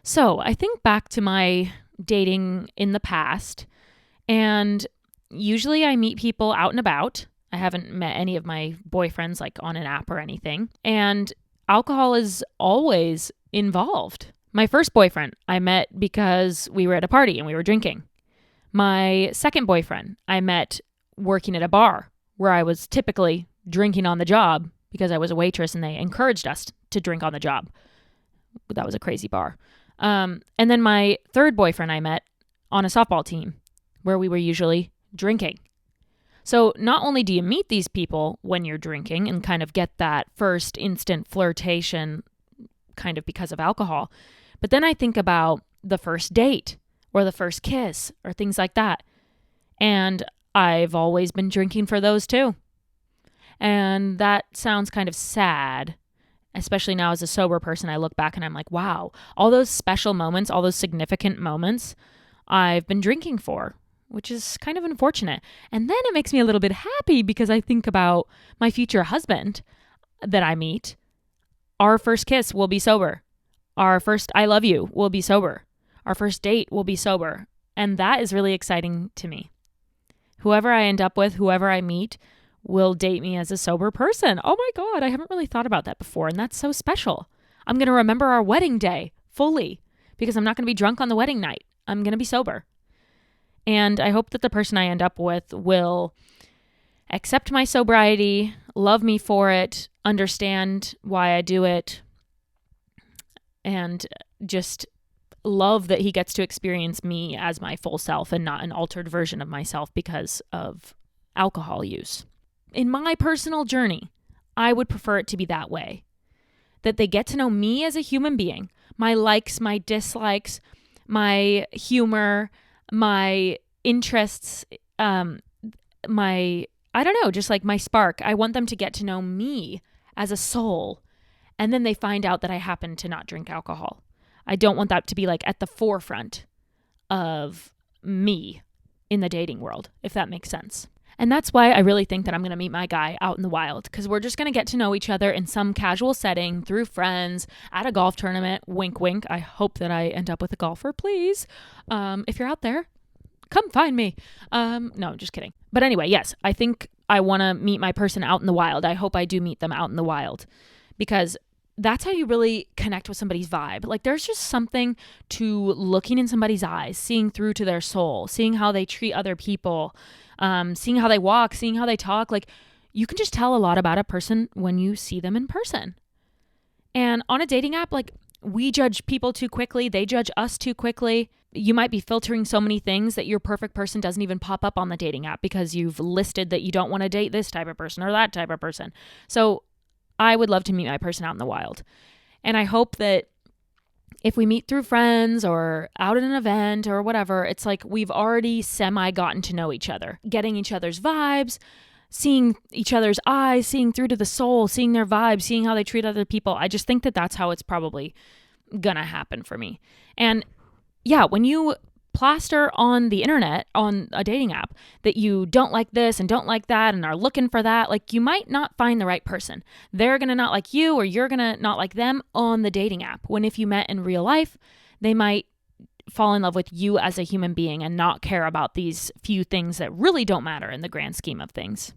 So I think back to my dating in the past, and usually I meet people out and about. I haven't met any of my boyfriends like on an app or anything. And alcohol is always involved. My first boyfriend I met because we were at a party and we were drinking. My second boyfriend I met working at a bar where I was typically drinking on the job because I was a waitress and they encouraged us to drink on the job. That was a crazy bar. And then my third boyfriend I met on a softball team where we were usually drinking. So not only do you meet these people when you're drinking and kind of get that first instant flirtation kind of because of alcohol, but then I think about the first date or the first kiss or things like that. And I've always been drinking for those too. And that sounds kind of sad, especially now as a sober person. I look back and I'm like, wow, all those special moments, all those significant moments I've been drinking for, which is kind of unfortunate. And then it makes me a little bit happy because I think about my future husband that I meet. Our first kiss will be sober. Our first I love you will be sober. Our first date will be sober. And that is really exciting to me. Whoever I end up with, whoever I meet, will date me as a sober person. Oh my God, I haven't really thought about that before. And that's so special. I'm going to remember our wedding day fully because I'm not going to be drunk on the wedding night. I'm going to be sober. And I hope that the person I end up with will accept my sobriety, love me for it, understand why I do it, and just love that he gets to experience me as my full self and not an altered version of myself because of alcohol use. In my personal journey, I would prefer it to be that way. That they get to know me as a human being, my likes, my dislikes, my humor, my interests, just like my spark. I want them to get to know me as a soul. And then they find out that I happen to not drink alcohol. I don't want that to be like at the forefront of me in the dating world, if that makes sense. And that's why I really think that I'm going to meet my guy out in the wild, because we're just going to get to know each other in some casual setting through friends at a golf tournament. Wink, wink. I hope that I end up with a golfer, please. If you're out there, come find me. No, just kidding. But anyway, yes, I think I want to meet my person out in the wild. I hope I do meet them out in the wild, because that's how you really connect with somebody's vibe. Like there's just something to looking in somebody's eyes, seeing through to their soul, seeing how they treat other people, seeing how they walk, seeing how they talk. Like you can just tell a lot about a person when you see them in person. And on a dating app, like we judge people too quickly. They judge us too quickly. You might be filtering so many things that your perfect person doesn't even pop up on the dating app because you've listed that you don't want to date this type of person or that type of person. So I would love to meet my person out in the wild. And I hope that if we meet through friends or out at an event or whatever, it's like we've already gotten to know each other, getting each other's vibes, seeing each other's eyes, seeing through to the soul, seeing their vibes, seeing how they treat other people. I just think that that's how it's probably gonna happen for me. And yeah, when you plaster on the internet, on a dating app, that you don't like this and don't like that and are looking for that, like you might not find the right person. They're going to not like you or you're going to not like them on the dating app. When if you met in real life, they might fall in love with you as a human being and not care about these few things that really don't matter in the grand scheme of things.